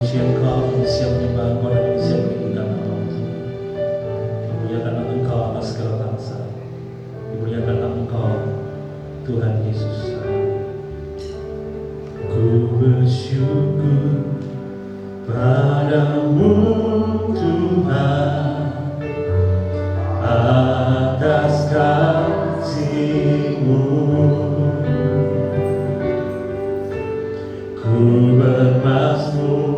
Puji Engkau, siap menyembah Engkau dan siap meninggikan nama Tuhan. Dimuliakanlah Engkau atas segala bangsa. Dimuliakanlah Engkau, Tuhan Yesus. Ku bersyukur padamu Tuhan atas kasih-Mu. Ku bermazmur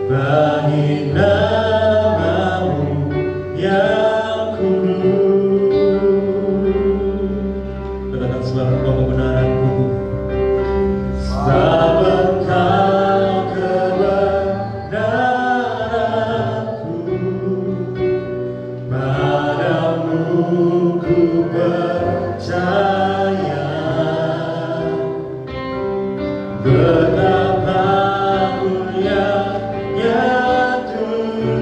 bagi nama-Mu yang kudus. Katakan sebab Engkau kebenaran-Ku, sebab Engkau kebenaran-Ku, padamu ku percaya. Betapa mulianya Tuhan.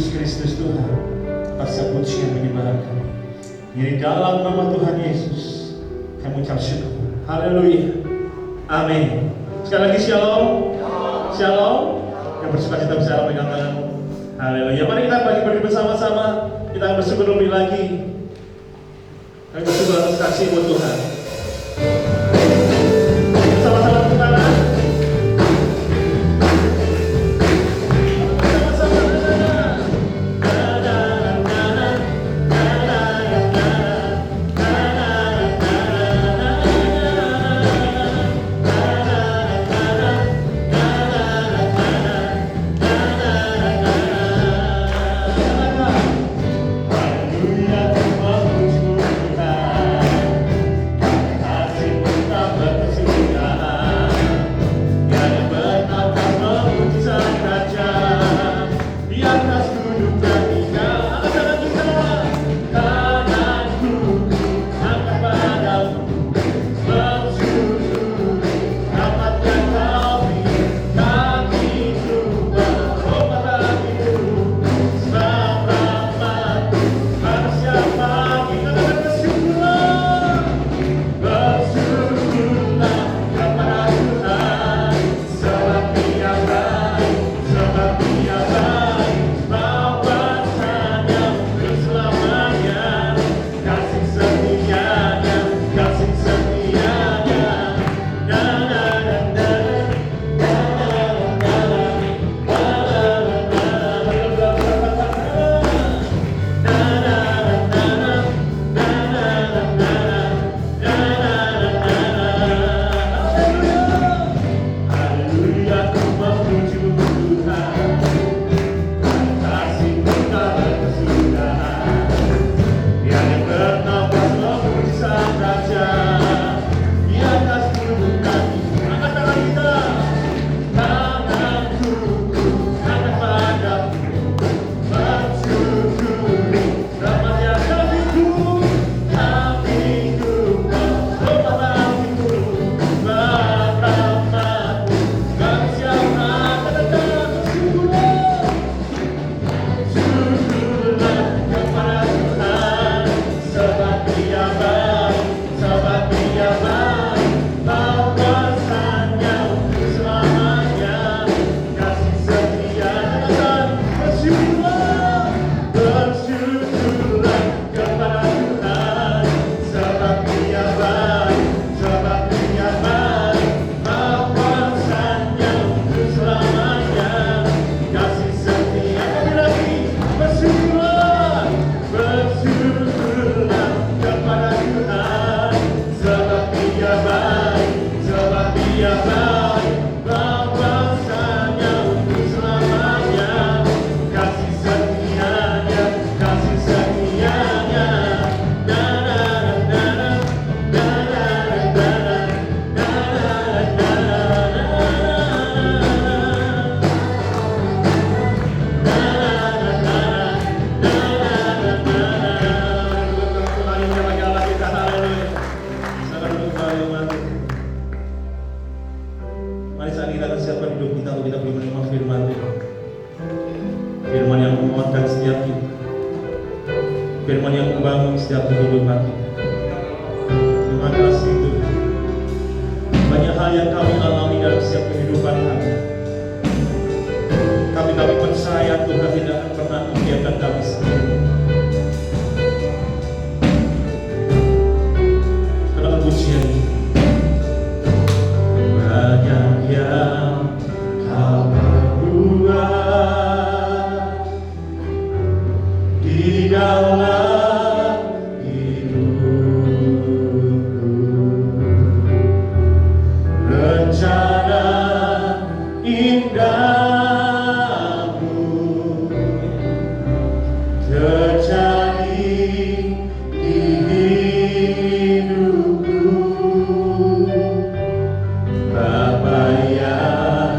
Yesus Kristus Tuhan, atas pujian menyembah kami. Di dalam nama Tuhan Yesus, kami ucap syukur. Haleluya. Amin. Sekali lagi shalom. Shalom. Yang bersuka cita bisa pegang tanganmu. Haleluya. Mari kita bagi bersama-sama. Kita akan bersyukur lebih lagi. Kami bersyukur atas kasih buat Tuhan. Sama-sama tepuk tangan. Firman yang membangun setiap kehidupan kita. Terima kasih Tuhan. Banyak hal yang kami alami dalam setiap kehidupan kami. Kami percaya Tuhan tidak akan pernah membiarkan kami sendiri. Kenapa pujian ini? Banyak yang kau perbuat di dalam hidupku, rencana indahmu terjadi di hidupku. Bapa yang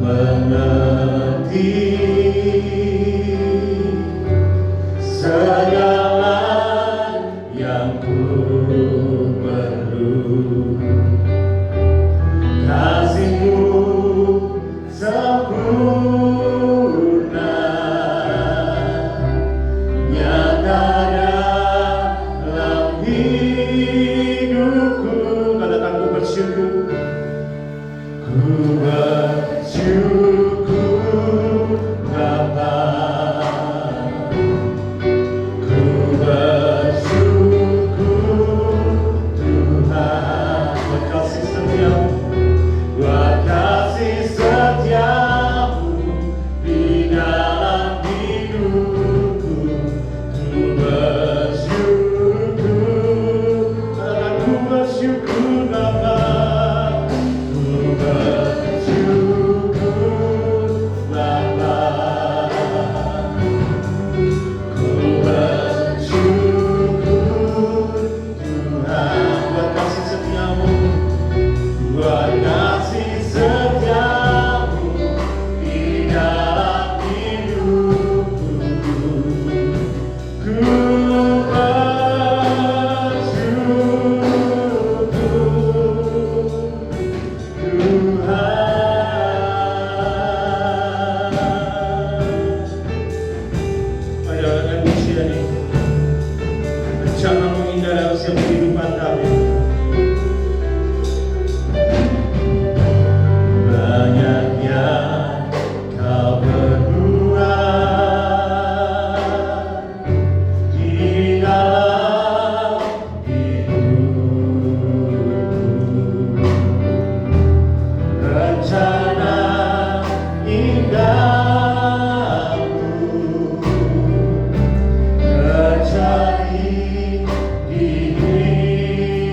mengerti segala yang ku perlu, kasih-Mu sempurna hidupku. Katakan ku bersyukur. Ku bersyukur Bapa. Ku bersyukur Tuhan buat kasih setiamu, buat kasih setiamu di dalam hidupku. Ku bersyukur, katakan ku bersyukur Bapa. Ku bersyukur Bapa. Ku bersyukur Tuhan buat kasih setiamu, buat kasih setiamu di dalam hidupku. Ku bersyukur Tuhan. Pada usia ini, rencanamu indah dalam setiap kehidupan kami. Banyak yang kau berbuat di dalam hidupku. Rencana indahmu terjadi di hidupku.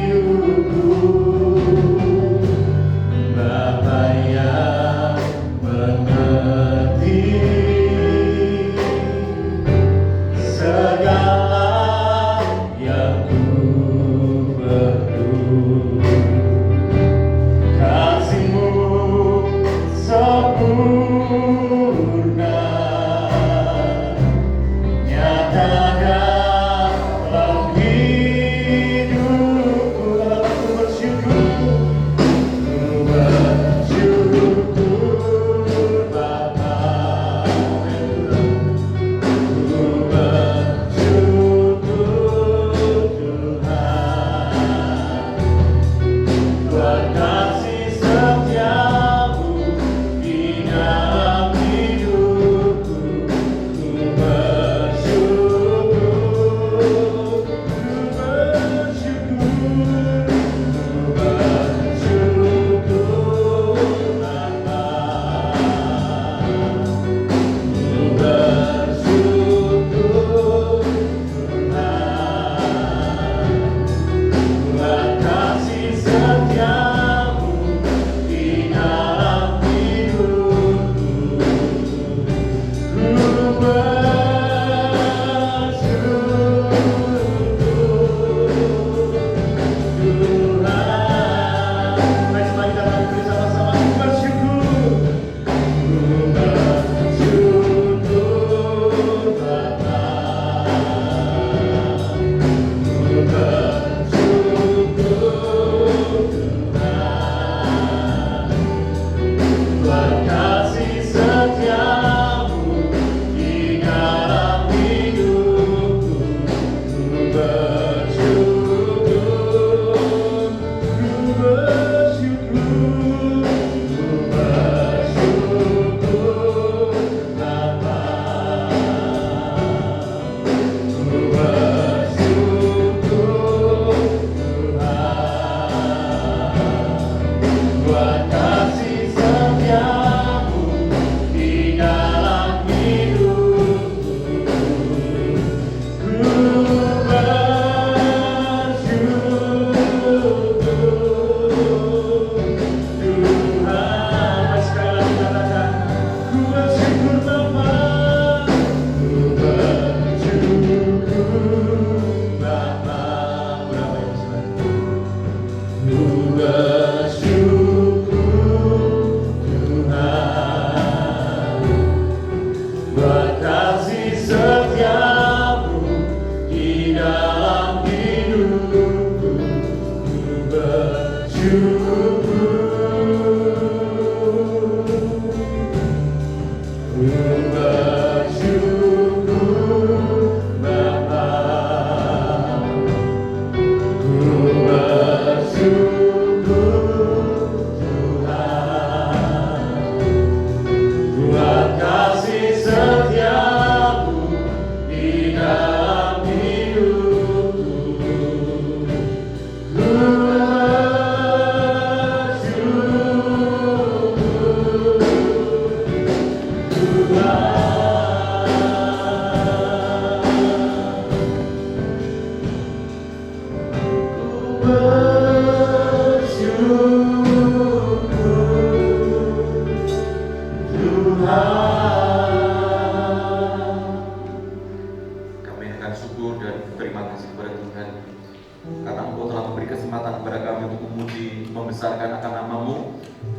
membesarkan akan nama-Mu,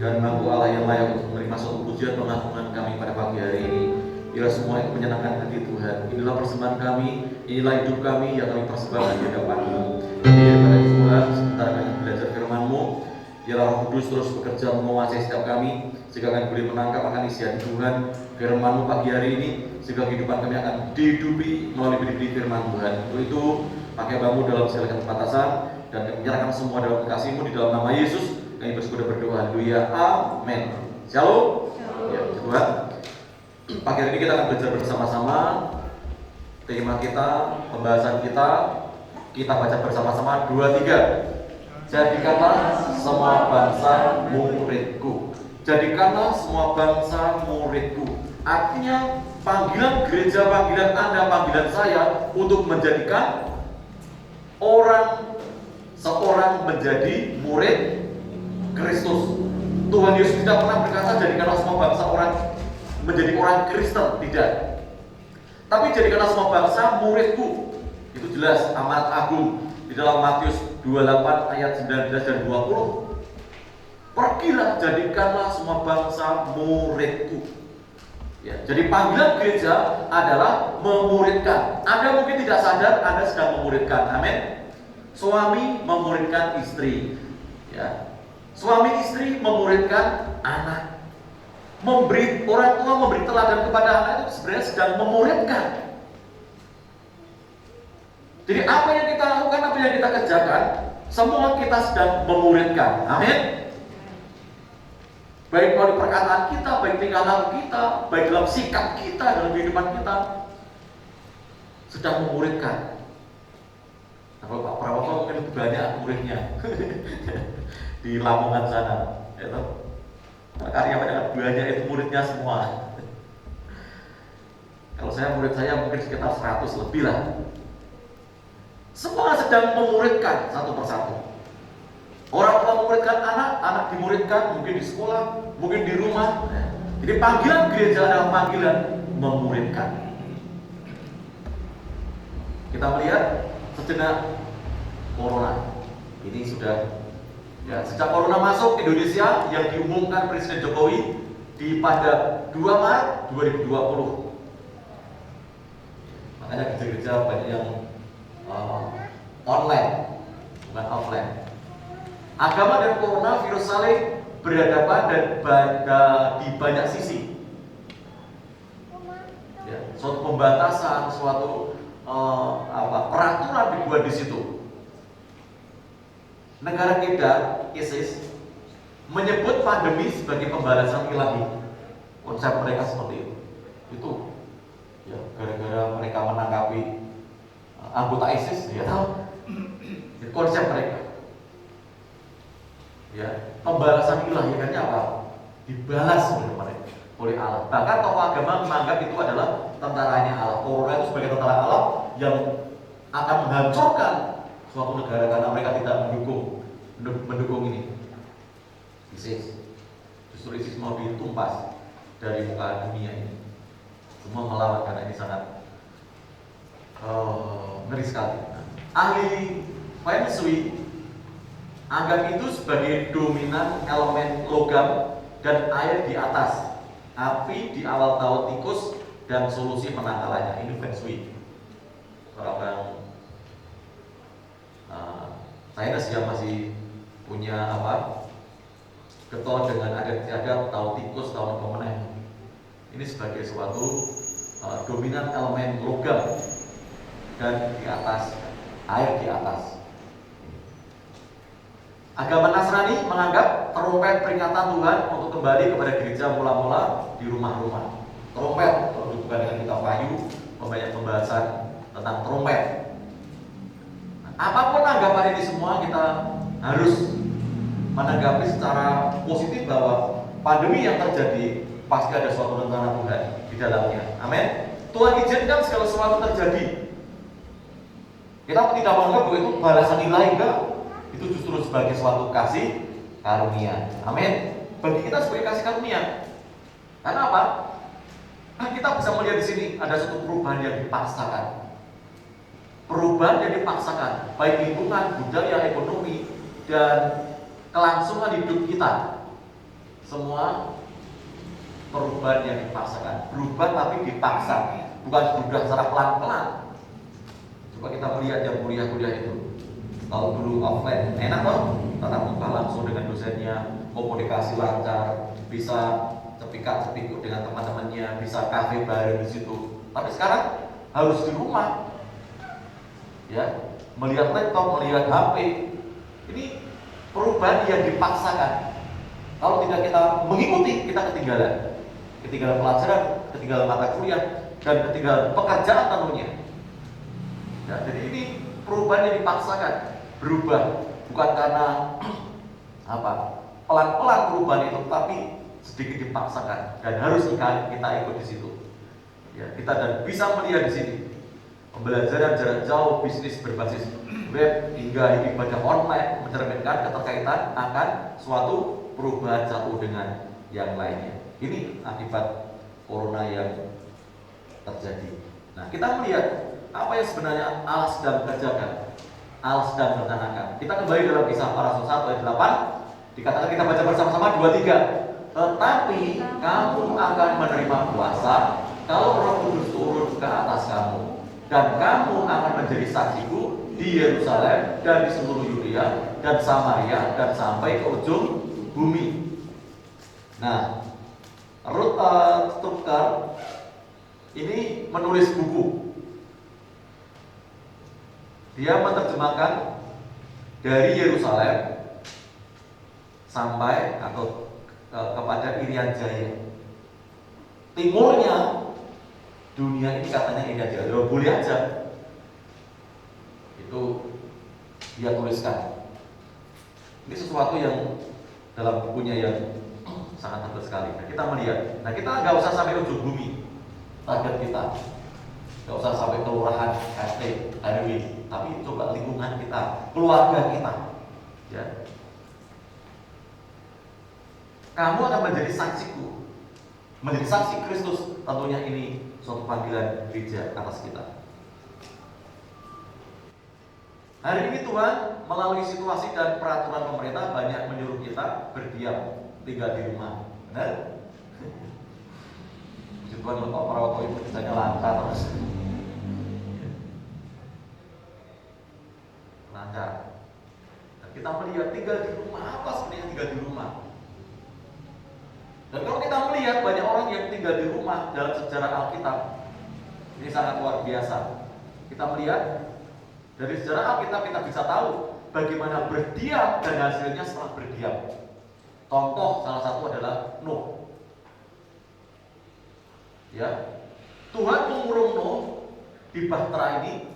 dan Engkau Allah yang layak untuk menerima suatu pujian pengagungan kami pada pagi hari ini. Biarlah semua itu menyenangkan hati Tuhan. Inilah persembahan kami, inilah hidup kami yang kami persembahkan di hadapan-Mu. Daripada Tuhan, sementara kami belajar firman-Mu, biarlah Roh Kudus terus bekerja menguasai setiap kami, sehingga kami boleh menangkap akan isian Tuhan, firman-Mu pagi hari ini, sehingga kehidupan kami akan dihidupi melalui benih-benih firman Tuhan. Untuk itu, pakai Bapa-Mu dalam segala keterbatasan, dan kami menyerahkan semua dalam kasih-Mu di dalam nama Yesus. Kami berdoa, haleluya, amin. Shalom. Ya, Tuhan. Pagi hari ini kita akan belajar bersama-sama. Tema kita, pembahasan kita baca bersama-sama 2-3. Jadikanlah semua bangsa muridku. Jadikanlah semua bangsa muridku. Artinya panggilan gereja, panggilan Anda, panggilan saya untuk menjadikan seorang menjadi murid Kristus. Tuhan Yesus tidak pernah berkata jadikanlah semua bangsa menjadi orang Kristen, tidak. Tapi jadikanlah semua bangsa muridku. Itu jelas amanat agung di dalam Matius 28 ayat 19 dan 20. Pergilah, jadikanlah semua bangsa muridku. Ya, jadi panggilan gereja adalah memuridkan. Anda mungkin tidak sadar Anda sedang memuridkan. Amin. Suami memuridkan istri. Ya. Suami istri memuridkan anak. Orang tua memberi teladan kepada anak itu sebenarnya sedang memuridkan. Jadi apa yang kita lakukan, apa yang kita kerjakan, semua kita sedang memuridkan. Amin. Baik melalui perkataan kita, baik tingkah laku kita, baik dalam sikap kita, dalam kehidupan kita, sedang memuridkan. Nah, kalau Pak Prabowo mungkin lebih banyak muridnya di Lamongan sana, ya toh. Karya banyak itu muridnya semua. Kalau murid saya mungkin sekitar 100 lebih lah. Semua sedang memuridkan satu persatu. Orang tua memuridkan anak, anak dimuridkan mungkin di sekolah, mungkin di rumah. Jadi panggilan gereja adalah panggilan memuridkan. Kita melihat sejenak corona. Ini sudah sejak corona masuk Indonesia yang diumumkan Presiden Jokowi pada 2 Maret 2020. Makanya gereja-gereja banyak yang online, bukan offline. Agama dan coronavirus saling berhadapan dan di banyak sisi. Ya, suatu pembatasan, suatu peraturan dibuat di situ. Negara kita, ISIS, menyebut pandemi sebagai pembalasan ilahi. Konsep mereka seperti itu. Itu ya, gara-gara mereka menangkapi anggota ISIS, ya tahu. Konsep mereka. Ya, pembalasan ilahi artinya apa? Dibalas oleh mereka, oleh Allah. Bahkan tokoh agama menganggap itu adalah tentaranya Allah. Corona itu sebagai tentara Allah yang akan menghancurkan suatu negara karena mereka tidak mendukung ini. ISIS. Justru ISIS mau ditumpas dari muka dunia ini. Semua melawan karena ini sangat ngeri sekali. Ahli feng shui anggap itu sebagai dominan elemen logam dan air di atas, api di awal tahu tikus, dan solusi penangkalannya. Ini feng shui. Orang sains yang masih punya getol dengan adat tahu tikus, tahu pemenang. Ini sebagai suatu dominan elemen logam dan di atas, air di atas. Agama Nasrani menganggap trompet peringatan Tuhan untuk kembali kepada gereja mula-mula di rumah-rumah. Trompet, kalau bukan dengan kita payu, banyak pembahasan tentang trompet. Apapun anggapan ini semua, kita harus menanggapi secara positif bahwa pandemi yang terjadi pasti ada suatu rencana Tuhan di dalamnya. Amin. Tuhan izinkan segala sesuatu terjadi. Kita tidak menganggap bahwa itu balasan ilahi, enggak. Itu justru sebagai suatu kasih karunia. Amin. Bagi kita sebagai kasih karunia. Karena apa? Nah, kita bisa melihat di sini ada suatu perubahan yang dipaksakan. Perubahan yang dipaksakan, baik lingkungan, budaya, ekonomi, dan kelangsungan hidup kita. Semua perubahan yang dipaksakan. Berubah tapi dipaksa, bukan berubah secara pelan-pelan. Coba kita melihat yang kuliah-kuliah itu. Kalau dulu offline, enak loh, tatap muka langsung dengan dosennya, komunikasi lancar, bisa cepikak-cepikuk dengan teman-temannya, bisa kafe bareng di situ. Tapi sekarang harus di rumah, ya, melihat laptop, melihat HP. Ini perubahan yang dipaksakan. Kalau tidak kita mengikuti, kita ketinggalan pelajaran, ketinggalan mata kuliah, dan ketinggalan pekerjaan tentunya. Ya, jadi ini perubahan yang dipaksakan, berubah bukan karena apa, pelan-pelan perubahan itu, tapi sedikit dipaksakan dan harus kita ikut di situ. Ya, kita dan bisa melihat di sini pembelajaran jarak jauh, bisnis berbasis web hingga ibadah online mencerminkan keterkaitan akan suatu perubahan satu dengan yang lainnya. Ini akibat corona yang terjadi. Nah, kita melihat apa yang sebenarnya Allah sedang kerjakan, Allah sedang merencanakan. Kita kembali dalam Kisah Para Rasul 1 ayat 8. Dikatakan, kita baca bersama-sama 2-3. Tetapi kamu akan menerima kuasa kalau Roh Kudus turun ke atas kamu, dan kamu akan menjadi saksiku di Yerusalem dan di seluruh Yudea dan Samaria dan sampai ke ujung bumi. Nah, Ruth Stuckart ini menulis buku. Dia menerjemahkan dari Yerusalem sampai atau kepada Irian Jaya. Timurnya dunia ini katanya Irian Jaya. Boleh aja. Itu dia tuliskan. Ini sesuatu yang dalam bukunya yang sangat tebal sekali. Nah, kita melihat. Nah, kita nggak usah sampai ujung bumi target kita. Nggak usah sampai kelurahan, RT, RW, tapi coba lingkungan kita, keluarga kita. Ya. Kamu akan menjadi saksiku, menjadi saksi Kristus. Tentunya ini suatu panggilan gereja atas kita. Hari ini Tuhan melalui situasi dan peraturan pemerintah banyak menyuruh kita berdiam, tinggal di rumah. Benar? Puji Tuhan, kalau para waktu itu kerjanya lancar terus. Lancar. Dan kita melihat tinggal di rumah, apa sebenarnya tinggal di rumah? Dan kalau kita melihat banyak orang yang tinggal di rumah dalam sejarah Alkitab, ini sangat luar biasa. Kita melihat dari sejarah Alkitab kita bisa tahu bagaimana berdiam dan hasilnya setelah berdiam. Contoh salah satu adalah Nuh. Ya, Tuhan mengurung Nuh di bahtera ini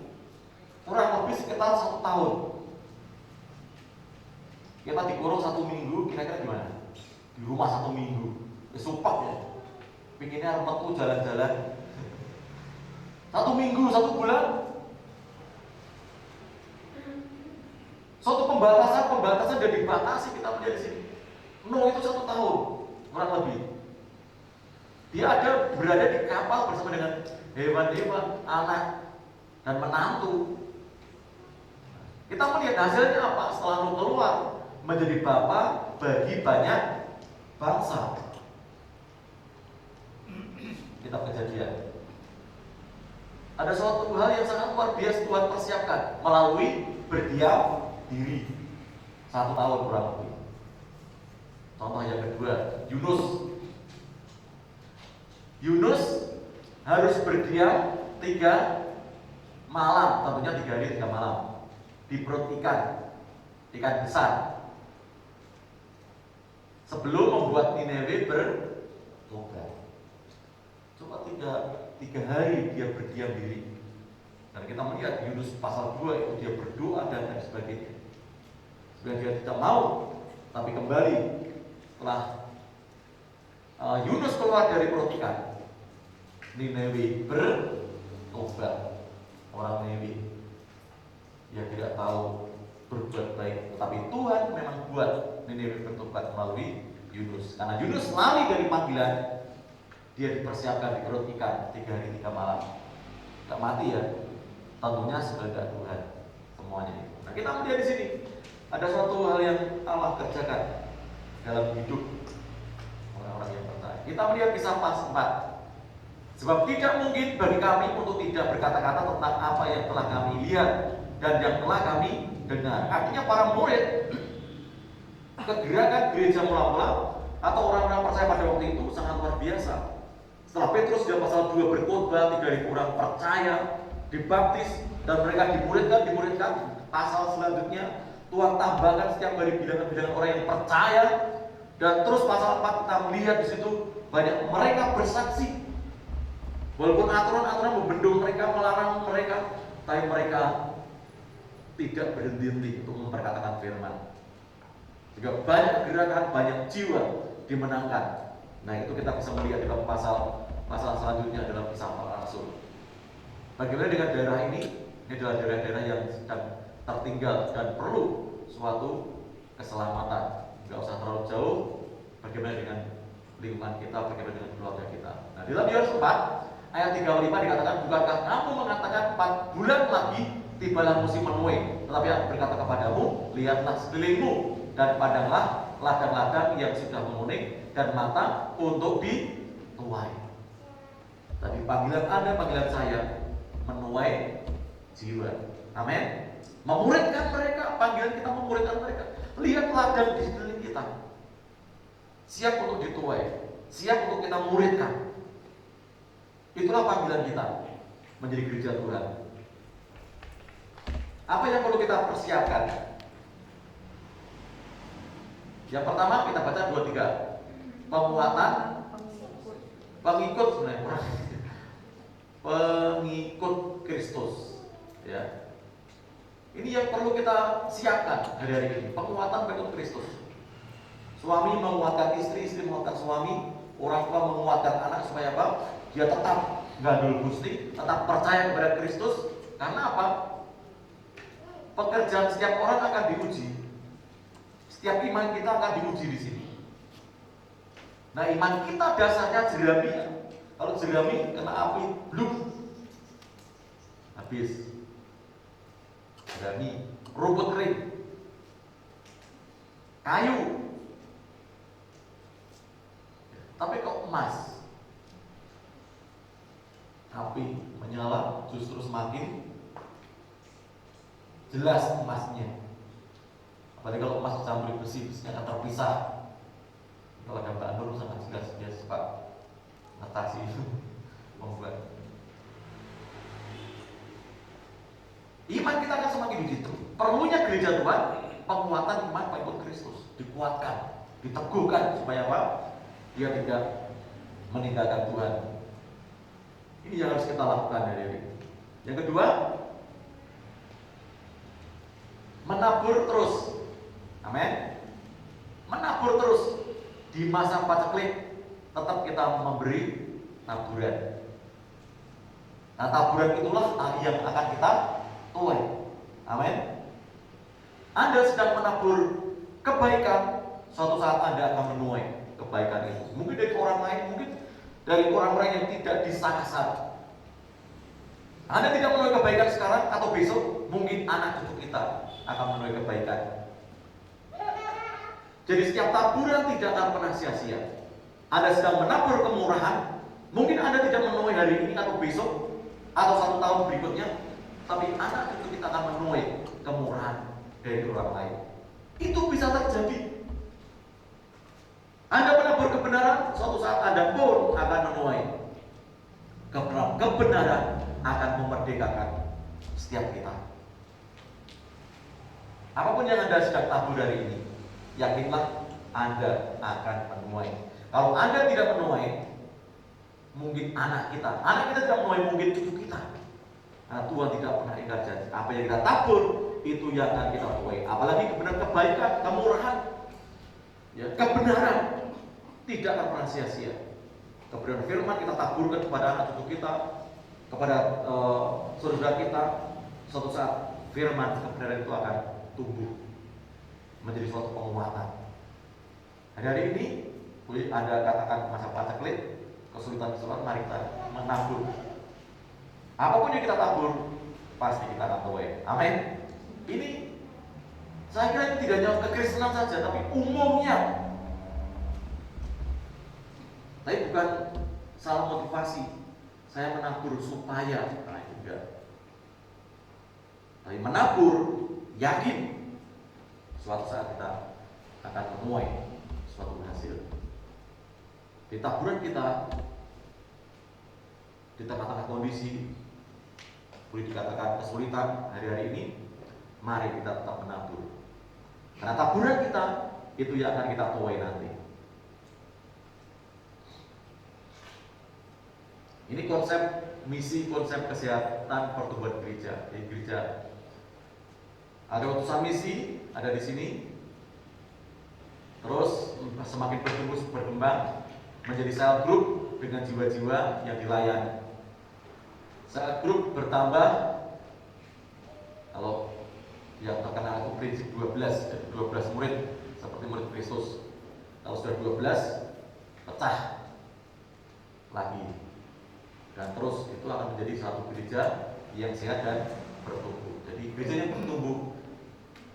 kurang lebih sekitar 1 tahun. Kita dikurung 1 minggu, kira-kira gimana? Di rumah 1 minggu, sumpah ya. Pinginnya metu jalan-jalan. 1 minggu, 1 bulan. Suatu pembatasan dan dibatasi kita melihat di sini. Nuh itu 1 tahun kurang lebih. Dia berada di kapal bersama dengan hewan-hewan, anak dan menantu. Kita melihat hasilnya apa? Setelah Nuh keluar, menjadi bapa bagi banyak bangsa. Kita Kejadian. Ada suatu hal yang sangat luar biasa Tuhan persiapkan melalui berdiam diri 1 tahun kurang lebih. Contoh yang kedua, Yunus harus berdiam 3 malam, tentunya 3 hari 3 malam di perut ikan besar, sebelum membuat Nineve bertobat. Coba 3 hari dia berdiam diri. Dan kita melihat Yunus pasal 2 itu dia berdoa dan lain sebagainya. Sebenarnya dia tidak mau, tapi kembali setelah Yunus keluar dari perut ikan, Nineve bertobat. Orang Nineve yang tidak tahu berbuat baik, Tetapi Tuhan memang buat Niniwe bertobat melalui Yunus. Karena Yunus lari dari panggilan, dia dipersiapkan di perut ikan 3 hari 3 malam. Tak mati ya, tentunya sekehendak Tuhan semuanya itu. Nah, kita melihat di sini ada suatu hal yang Allah kerjakan dalam hidup orang-orang yang percaya. Kita melihat kisah pas 4. Sebab tidak mungkin bagi kami untuk tidak berkata-kata tentang apa yang telah kami lihat dan yang telah kami dengar. Artinya para murid, kegerakan gereja mula-mula atau orang-orang percaya pada waktu itu sangat luar biasa. Setelah Petrus di pasal 2 berkhotbah, 3.000 orang percaya, dibaptis, dan mereka dimuridkan. Pasal selanjutnya Tuhan tambahkan setiap hari bilangan-bilangan orang yang percaya, dan terus pasal 4 kita melihat di situ banyak mereka bersaksi. Walaupun aturan-aturan membendung mereka, melarang mereka, tapi mereka tidak berhenti-henti untuk memperkatakan firman. Juga banyak gerakan, banyak jiwa dimenangkan. Nah, itu kita bisa melihat di dalam pasal selanjutnya dalam kisah para rasul. Bagaimana dengan daerah ini? Ini adalah daerah-daerah yang sedang tertinggal dan perlu suatu keselamatan. Tidak usah terlalu jauh. Bagaimana dengan lingkungan kita, bagaimana dengan keluarga kita. Nah, di dalam Yohanes 4 ayat 35 dikatakan, bukankah kamu mengatakan 4 bulan lagi tibalah musim menuai, tetapi aku berkata kepadamu, lihatlah sekelilingmu dan pandanglah ladang-ladang yang sudah menguning dan matang untuk dituai. Tapi panggilan Anda, panggilan saya, menuai jiwa. Amin. Memuridkan mereka, panggilan kita memuridkan mereka. Lihat ladang di sekeliling kita, siap untuk dituai, siap untuk kita muridkan. Itulah panggilan kita menjadi gereja Tuhan. Apa yang perlu kita persiapkan? Yang pertama kita baca 2-3. Penguatan pengikut, sebenarnya pengikut Kristus. Ya. Ini yang perlu kita siapkan hari-hari ini. Penguatan pengikut Kristus. Suami menguatkan istri, istri menguatkan suami, orang tua menguatkan anak supaya apa? Dia tetap gandul Gusti, tetap percaya kepada Kristus. Karena apa? Pekerjaan setiap orang akan diuji. Setiap iman kita akan diuji di sini. Nah, iman kita dasarnya jerami. Kalau jerami kena api, bluk, habis. Jerami, rumput kering, kayu. Tapi kok emas, api menyala justru semakin jelas emasnya. Apalagi kalau emas dicampur besi, besinya akan terpisah. Kalau ada Mbak Nur sangat jelas, dia suka ngatasi membuat. Iman kita akan semakin begitu. Perlunya gereja Tuhan, penguatan iman pengikut Kristus, dikuatkan, diteguhkan supaya apa? Dia tidak meninggalkan Tuhan. Ini yang harus kita lakukan hari ini. Yang kedua, menabur terus. Amin. Menabur terus. Di masa paceklik tetap kita memberi taburan. Nah, taburan itulah yang akan kita tuai. Amin. Anda sedang menabur kebaikan, suatu saat Anda akan menuai kebaikan itu. Mungkin dari orang lain, mungkin dari orang-orang yang tidak disangka. Anda tidak menuai kebaikan sekarang atau besok, mungkin anak cucu kita akan menuai kebaikan. Jadi setiap taburan tidak akan pernah sia-sia. Anda sedang menabur kemurahan, mungkin Anda tidak menuai hari ini atau besok atau 1 tahun berikutnya, tapi anak cucu kita akan menuai kemurahan dari orang lain. Itu bisa terjadi. Anda menabur kebenaran, suatu saat Anda pun akan menuai kebenaran. Kebenaran akan memerdekakan setiap kita. Apapun yang Anda sedang tabur hari ini, yakinlah Anda akan menuai. Kalau Anda tidak menuai, mungkin anak kita tidak menuai, mungkin cucu kita. Nah, Tuhan tidak pernah ingkar janji. Apa yang kita tabur, itu yang akan kita tuai. Apalagi kebenaran, kebaikan, kemurahan, ya, kebenaran tidak akan pernah sia-sia. Kebenaran firman kita taburkan kepada anak cucu kita, kepada saudara kita. Suatu saat firman kebenaran itu akan tumbuh. menjadi suatu penguatan. Hari-hari ini boleh Anda katakan masa paceklik, kesulitan-kesulitan, mari kita menabur. Apapun yang kita tabur, pasti kita akan tuai. Amin. Ini saya kira ini tidak hanya kekristenan saja, tapi umumnya. Tapi bukan salah motivasi. Saya menabur supaya, nah itu enggak. Tapi menabur, yakin suatu saat kita akan menuai suatu hasil. Di taburan kita, di tengah-tengah kondisi, boleh dikatakan kesulitan hari-hari ini, mari kita tetap menabur. Karena taburan kita itu yang akan kita tuai nanti. Ini konsep misi, konsep kesehatan pertumbuhan gereja. Jadi gereja ada utusan misi, ada di sini. Terus semakin berkembang menjadi sel group dengan jiwa-jiwa yang dilayani. Sel group bertambah, kalau yang terkenal itu prinsip 12, jadi 12 murid seperti murid Kristus. Kalau sudah 12, pecah lagi. Dan terus itu akan menjadi satu gereja yang sehat dan bertumbuh. Jadi gereja yang bertumbuh,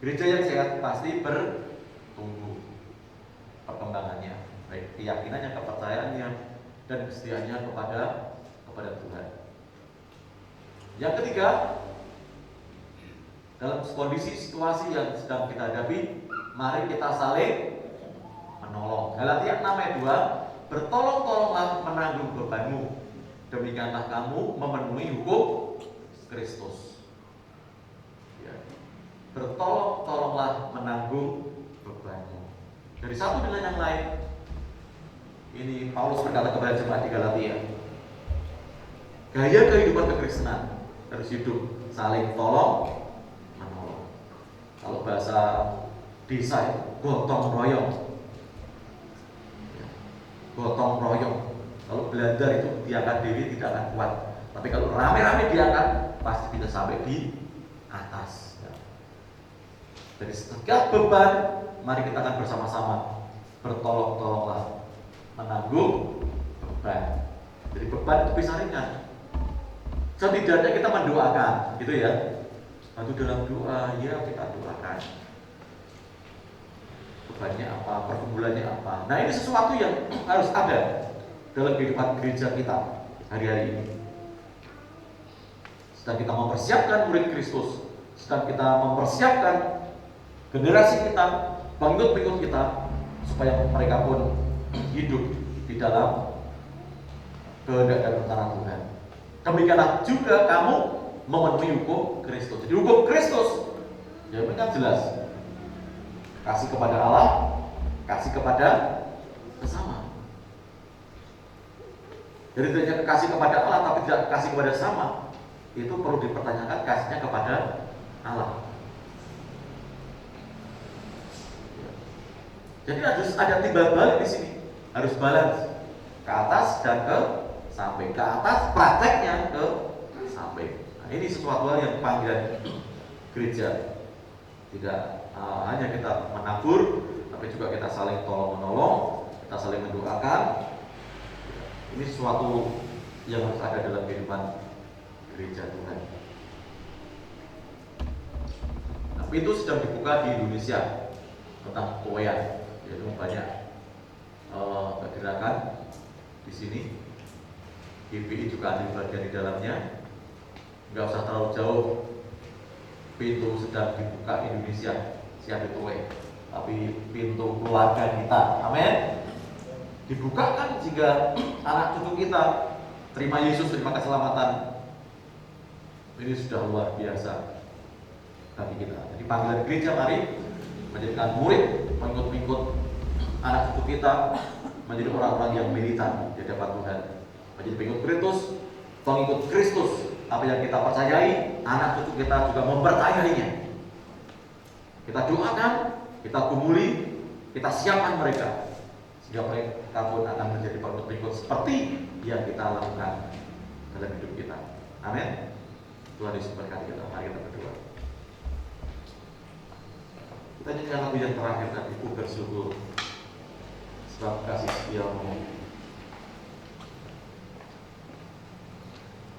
gereja yang sehat pasti bertumbuh perkembangannya, baik keyakinannya, kepercayaannya, dan kesetiaannya kepada Tuhan. Yang ketiga, dalam kondisi situasi yang sedang kita hadapi, mari kita saling menolong. Galatia 6 ayat 2, bertolong-tolonglah menanggung bebanmu, demikianlah kamu memenuhi hukum Kristus. Ya. Bertolong-tolonglah menanggung bebanmu. Dari satu dengan yang lain, ini Paulus berkata kepada jemaat di Galatia, gaya kehidupan kekristenan harus hidup saling tolong menolong. Kalau bahasa desa itu gotong royong, gotong royong. Kalau belajar itu diangkat diri tidak akan kuat, tapi kalau rame-rame diangkat pasti bisa sampai di atas. Dari setiap beban, mari kita akan bersama-sama bertolong-tolonglah menanggung beban. Jadi beban itu bisa ringan. Setidaknya kita mendoakan, gitu ya. Bantu dalam doa, ya kita doakan. Bebannya apa, pergumulannya apa. Nah ini sesuatu yang harus ada dalam kehidupan gereja kita hari-hari ini. Sedang kita mempersiapkan murid Kristus, sedang kita mempersiapkan generasi kita, pengikut-pengikut kita, supaya mereka pun hidup di dalam kehendak dan rencana Tuhan. Demikianlah juga kamu memenuhi hukum Kristus. Jadi hukum Kristus, ya memang jelas, kasih kepada Allah, kasih kepada sesama. Jadi tidak kasih kepada Allah tapi tidak kasih kepada sesama, itu perlu dipertanyakan kasihnya kepada Allah. Jadi harus ada timbal balik di sini, harus balance ke atas dan ke samping, ke atas prakteknya ke samping. Nah, ini sesuatu hal yang panggilan gereja. Tidak hanya kita menabur, tapi juga kita saling tolong menolong, kita saling mendoakan. Ini sesuatu yang harus ada dalam kehidupan gereja Tuhan. Nah, pintu sedang dibuka di Indonesia tentang tuayan. Jadi banyak pergerakan di sini. GPI juga ada bagian di dalamnya. Nggak usah terlalu jauh. Pintu sedang dibuka Indonesia, siap dituai. Tapi pintu keluarga kita, amin. Dibukakan jika anak cucu kita terima Yesus, terima keselamatan. Ini sudah luar biasa bagi kita. Jadi panggilan gereja, mari menjadikan murid, pengikut-pengikut anak cucu kita menjadi orang-orang yang militan di hadapan Tuhan, menjadi pengikut Kristus, pengikut Kristus. Apa yang kita percayai, anak cucu kita juga mempercayainya. Kita doakan, kita gumuli, kita siapkan mereka, sehingga mereka pun akan menjadi pengikut-pengikut seperti yang kita lakukan dalam hidup kita. Amin. Tuhan Yesus berkati kita. Mari kita berdoa. Kita Kita nyanyikan lagu yang terakhir tadi, ku bersyukur sebab kasih setiamu.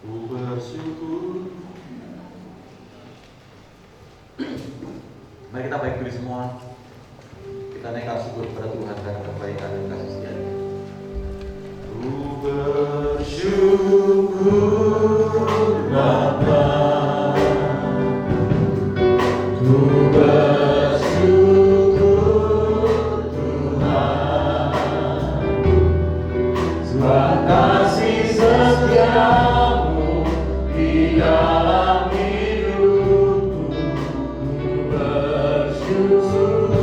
Ku bersyukur. Mari kita baik diri semua. Kita naikkan syukur kepada Tuhan karena kebaikan dan kasih setia-Nya. Ku bersyukur Bapa, ku bersyukur Tuhan, sebab kasih setiamu di dalam hidupku. Ku bersyukur.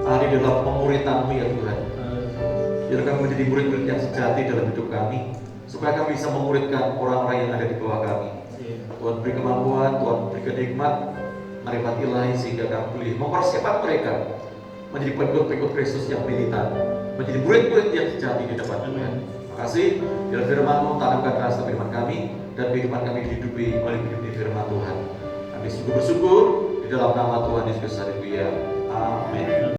hari dalam pemuritan-Mu ya Tuhan. Biar kami menjadi murid-murid yang sejati dalam hidup kami, supaya kami bisa memuridkan orang-orang yang ada di bawah kami. Tuhan beri kemampuan, Tuhan beri hikmat, marifat ilahi, sehingga kami boleh mempersiapkan mereka menjadi pengikut-pengikut Kristus yang militan, menjadi murid-murid yang sejati di depan Tuhan. Terima kasih, biar firman-Mu tanamkan rasa firman kami, dan kehidupan kami dihidupi oleh firman Tuhan. Kami sungguh bersyukur di dalam nama Tuhan Yesus Kristus. Haleluya. Amin.